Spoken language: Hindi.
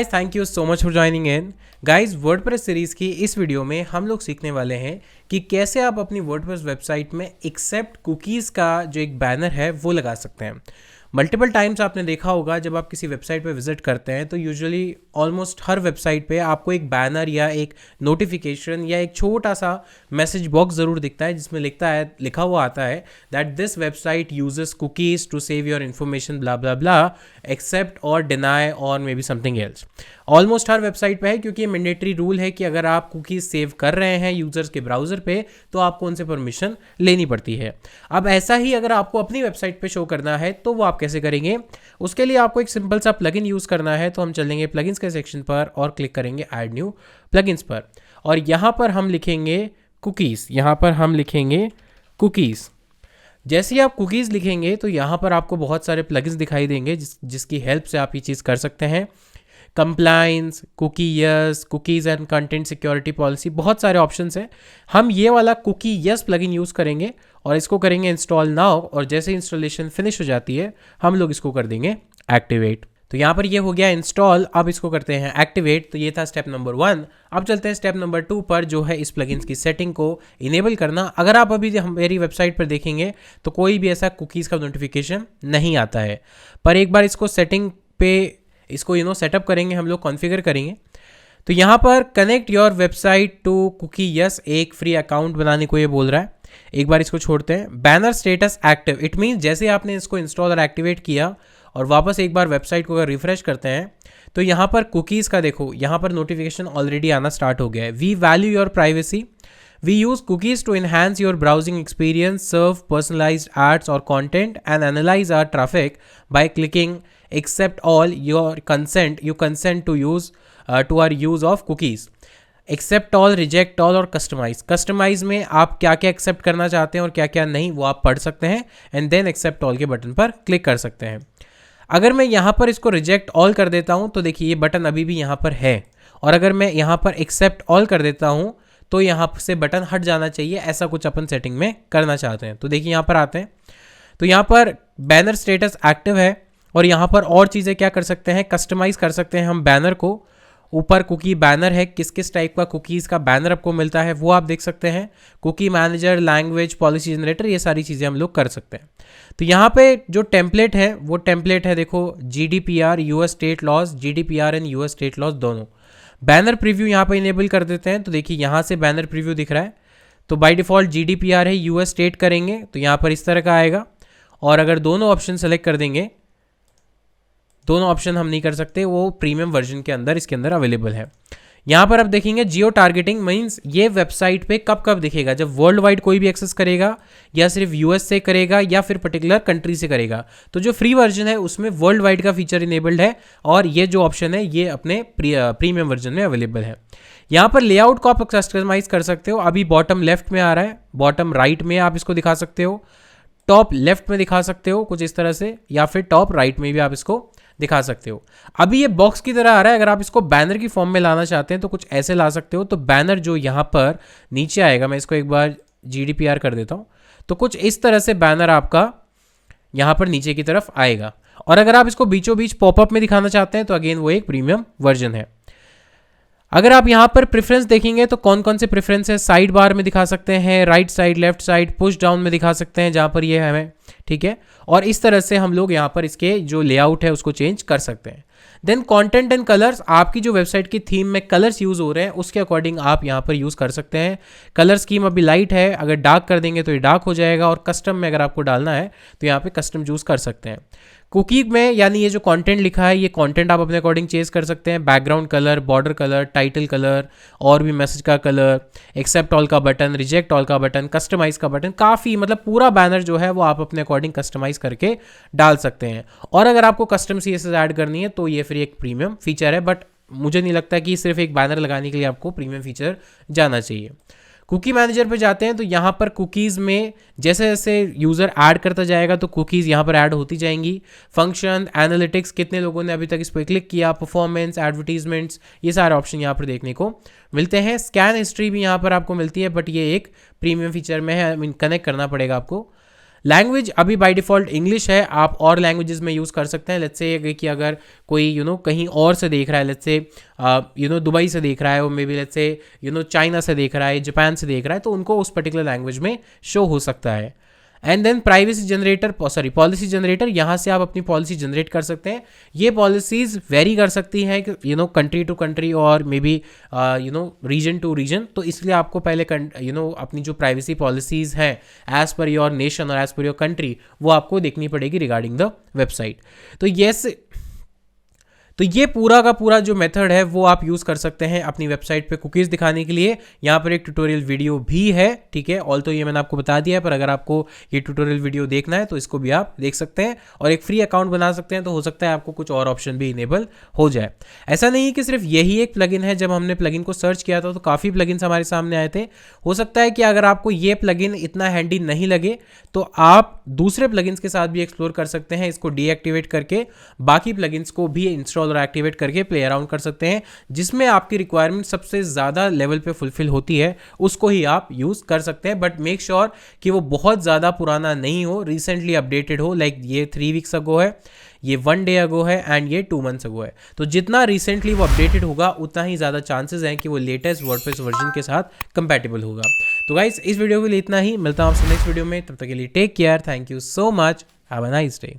Guys thank you so much for joining in. Guys WordPress series की इस वीडियो में हम लोग सीखने वाले हैं कि कैसे आप अपनी वर्डप्रेस वेबसाइट में एक्सेप्ट कुकीज़ का जो एक बैनर है वो लगा सकते हैं। मल्टीपल टाइम्स आपने देखा होगा जब आप किसी वेबसाइट पे विजिट करते हैं तो यूजुअली ऑलमोस्ट हर वेबसाइट पे आपको एक बैनर या एक नोटिफिकेशन या एक छोटा सा मैसेज बॉक्स ज़रूर दिखता है जिसमें लिखा हुआ आता है that this website uses cookies to save your information blah blah blah accept और डिनाई और may be something else. Almost हर वेबसाइट पे है क्योंकि ये मैंडेटरी रूल है कि अगर आप कुकीज़ सेव कर रहे हैं यूज़र्स के ब्राउज़र पे तो आपको उनसे परमिशन लेनी पड़ती है। अब ऐसा ही अगर आपको अपनी वेबसाइट पे शो करना है तो वो आप कैसे करेंगे, उसके लिए आपको एक सिंपल सा प्लगइन यूज़ करना है। तो हम चलेंगे प्लगइन्स के सेक्शन पर और क्लिक करेंगे ऐड न्यू प्लगइन्स पर और यहाँ पर हम लिखेंगे कुकीज़। यहाँ पर हम लिखेंगे कुकीज़। जैसे ही आप कुकीज़ लिखेंगे तो यहाँ पर आपको बहुत सारे प्लगइन्स दिखाई देंगे जिसकी हेल्प से आप ये चीज़ कर सकते हैं। Compliance, cookie yes, cookies and content security policy, बहुत सारे ऑप्शंस हैं। हम ये वाला कुकी यस प्लगइन यूज़ करेंगे और इसको करेंगे इंस्टॉल नाउ और जैसे इंस्टॉलेशन फिनिश हो जाती है हम लोग इसको कर देंगे एक्टिवेट। तो यहाँ पर ये हो गया इंस्टॉल। अब इसको करते हैं एक्टिवेट। तो ये था स्टेप नंबर 1। अब चलते हैं स्टेप नंबर 2 पर, जो है इस प्लगइन्स की सेटिंग को इनेबल करना। अगर आप अभी मेरी वेबसाइट पर देखेंगे तो कोई भी ऐसा कुकीज़ का नोटिफिकेशन नहीं आता है, पर एक बार इसको सेटिंग पे इसको सेटअप करेंगे, हम लोग कॉन्फ़िगर करेंगे। तो यहाँ पर connect your website to cookie yes, एक फ्री अकाउंट बनाने को ये बोल रहा है। एक बार इसको छोड़ते हैं। Banner status active, it means जैसे आपने इसको इंस्टॉल और एक्टिवेट किया और वापस एक बार वेबसाइट को अगर रिफ्रेश करते हैं तो यहाँ पर कुकीज़ का देखो, यहाँ पर नोटिफिकेशन ऑलरेडी आना स्टार्ट हो गया है। We value your privacy, we use cookies to enhance your browsing experience, serve personalized ads or content, and analyze our traffic by clicking accept all. You consent to our use of cookies. Accept all, reject all और कस्टमाइज। कस्टमाइज में आप क्या क्या एक्सेप्ट करना चाहते हैं और क्या क्या नहीं वो आप पढ़ सकते हैं एंड देन एक्सेप्ट ऑल के बटन पर क्लिक कर सकते हैं। अगर मैं यहाँ पर इसको रिजेक्ट ऑल कर देता हूँ तो देखिए ये बटन अभी भी यहाँ पर है, और अगर मैं यहाँ पर एक्सेप्ट ऑल कर देता हूँ तो यहाँ से बटन हट जाना चाहिए। ऐसा कुछ अपन सेटिंग में करना चाहते हैं। तो देखिए यहाँ पर आते हैं तो यहाँ पर बैनर स्टेटस एक्टिव है और यहाँ पर और चीज़ें क्या कर सकते हैं, कस्टमाइज़ कर सकते हैं हम बैनर को। ऊपर कुकी बैनर है, किस किस टाइप का कुकीज़ का बैनर आपको मिलता है वो आप देख सकते हैं। Cookie manager, language, policy generator, ये सारी चीज़ें हम लोग कर सकते हैं। तो यहाँ पे जो टेम्पलेट है वो टेम्पलेट है, देखो GDPR, US state laws, GDPR and US state laws दोनों। बैनर प्रीव्यू यहाँ पर इनेबल कर देते हैं। तो देखिए यहाँ से बैनर प्रीव्यू दिख रहा है। तो बाय डिफ़ॉल्ट GDPR है, यूएस स्टेट करेंगे तो यहाँ पर इस तरह का आएगा। और अगर दोनों ऑप्शन सेलेक्ट कर देंगे, दोनों ऑप्शन हम नहीं कर सकते, वो प्रीमियम वर्जन के अंदर इसके अंदर अवेलेबल है। यहाँ पर आप देखेंगे जियो टारगेटिंग मीन्स ये वेबसाइट पे कब कब दिखेगा, जब वर्ल्ड वाइड कोई भी एक्सेस करेगा या सिर्फ यूएस से करेगा या फिर पर्टिकुलर कंट्री से करेगा। तो जो फ्री वर्जन है उसमें वर्ल्ड वाइड का फीचर इनेबल्ड है और ये जो ऑप्शन है ये अपने प्रीमियम वर्जन में अवेलेबल है। यहाँ पर लेआउट को आप कस्टमाइज कर सकते हो। अभी बॉटम लेफ्ट में आ रहा है, बॉटम राइट में आप इसको दिखा सकते हो, टॉप लेफ्ट में दिखा सकते हो कुछ इस तरह से, या फिर टॉप राइट में भी आप इसको दिखा सकते हो। अभी ये बॉक्स की तरह आ रहा है, अगर आप इसको बैनर की फॉर्म में लाना चाहते हैं तो कुछ ऐसे ला सकते हो। तो बैनर जो यहाँ पर नीचे आएगा, मैं इसको एक बार GDPR कर देता हूँ, तो कुछ इस तरह से बैनर आपका यहाँ पर नीचे की तरफ आएगा। और अगर आप इसको बीचों बीच पॉपअप में दिखाना चाहते हैं तो अगेन वो एक प्रीमियम वर्जन है। अगर आप यहाँ पर प्रेफरेंस देखेंगे तो कौन कौन से प्रेफरेंस है, साइड बार में दिखा सकते हैं, right side, left side, push down में दिखा सकते हैं जहाँ पर ये हमें, ठीक है। और इस तरह से हम लोग यहाँ पर इसके जो लेआउट है उसको चेंज कर सकते हैं। देन कंटेंट एंड कलर्स, आपकी जो वेबसाइट की थीम में कलर्स यूज़ हो रहे हैं उसके अकॉर्डिंग आप यहाँ पर यूज़ कर सकते हैं। कलर स्कीम अभी लाइट है, अगर डार्क कर देंगे तो ये डार्क हो जाएगा, और कस्टम में अगर आपको डालना है तो यहाँ पे कस्टम चूज़ कर सकते हैं। कुकी में यानी ये जो कंटेंट लिखा है ये कंटेंट आप अपने अकॉर्डिंग चेंज कर सकते हैं। Background colour, border colour, title colour, और भी मैसेज का कलर, एक्सेप्ट ऑल का बटन, रिजेक्ट ऑल का बटन, कस्टमाइज का बटन, काफ़ी मतलब पूरा बैनर जो है वो आप अपने अकॉर्डिंग कस्टमाइज करके डाल सकते हैं। और अगर आपको कस्टम CSS ऐड करनी है तो ये फिर एक प्रीमियम फीचर है, बट मुझे नहीं लगता कि सिर्फ एक बैनर लगाने के लिए आपको प्रीमियम फीचर जाना चाहिए। कुकी मैनेजर पे जाते हैं तो यहाँ पर कुकीज़ में जैसे जैसे यूज़र ऐड करता जाएगा तो कुकीज़ यहाँ पर ऐड होती जाएंगी। फंक्शन, एनालिटिक्स, कितने लोगों ने अभी तक इस पर क्लिक किया, परफॉर्मेंस, एडवर्टीजमेंट्स, ये सारे ऑप्शन यहाँ पर देखने को मिलते हैं। स्कैन हिस्ट्री भी यहाँ पर आपको मिलती है, बट ये एक प्रीमियम फीचर में है, कनेक्ट करना पड़ेगा आपको। लैंग्वेज अभी बाय डिफ़ॉल्ट इंग्लिश है, आप और लैंग्वेजेस में यूज़ कर सकते हैं। लेट्स से कि अगर कोई कहीं और से देख रहा है, लेट्स से दुबई से देख रहा है, और may B let's say China से देख रहा है, जापान से देख रहा है, तो उनको उस पर्टिकुलर लैंग्वेज में शो हो सकता है। And then privacy generator, sorry policy generator, यहाँ से आप अपनी पॉलिसी जनरेट कर सकते हैं। ये पॉलिसीज़ वेरी कर सकती हैं कंट्री टू कंट्री और may be region to region. तो इसलिए आपको पहले अपनी जो प्राइवेसी पॉलिसीज़ हैं एज़ पर योर नेशन और एज़ पर योर कंट्री, वो आपको देखनी पड़ेगी रिगार्डिंग द वेबसाइट। तो ये पूरा का पूरा जो मेथड है वो आप यूज़ कर सकते हैं अपनी वेबसाइट पे कुकीज़ दिखाने के लिए। यहाँ पर एक ट्यूटोरियल वीडियो भी है, ठीक है, ऑल तो ये मैंने आपको बता दिया है, पर अगर आपको ये ट्यूटोरियल वीडियो देखना है तो इसको भी आप देख सकते हैं और एक फ्री अकाउंट बना सकते हैं। तो हो सकता है आपको कुछ और ऑप्शन भी इनेबल हो जाए। ऐसा नहीं है कि सिर्फ यही एक प्लगइन है। जब हमने प्लगइन को सर्च किया था तो काफ़ी प्लगइन्स हमारे सामने आए थे। हो सकता है कि अगर आपको ये प्लगइन इतना हैंडी नहीं लगे तो आप दूसरे प्लगइन्स के साथ भी एक्सप्लोर कर सकते हैं। इसको डीएक्टिवेट करके बाकी प्लगइन्स को भी इंस्टॉल और एक्टिवेट करके प्ले अराउंड कर सकते हैं। जिसमें आपकी रिक्वायरमेंट सबसे ज़्यादा लेवल पे फुलफिल होती है उसको ही आप यूज़ कर सकते हैं। बट मेक श्योर कि वो बहुत ज़्यादा पुराना नहीं हो, रिसेंटली अपडेटेड हो। लाइक ये 3 वीक्स अगो है, ये 1 डे अगो है एंड ये 2 मंथ्स अगो है। तो जितना रिसेंटली वो अपडेटेड होगा उतना ही ज़्यादा चांसेस हैं कि वो लेटेस्ट वर्डप्रेस वर्जन के साथ कंपैटिबल होगा। तो गाइस इस वीडियो के लिए इतना ही, मिलता हूँ आपसे नेक्स्ट वीडियो में। तब तक के लिए take care, thank you so much, have a nice day.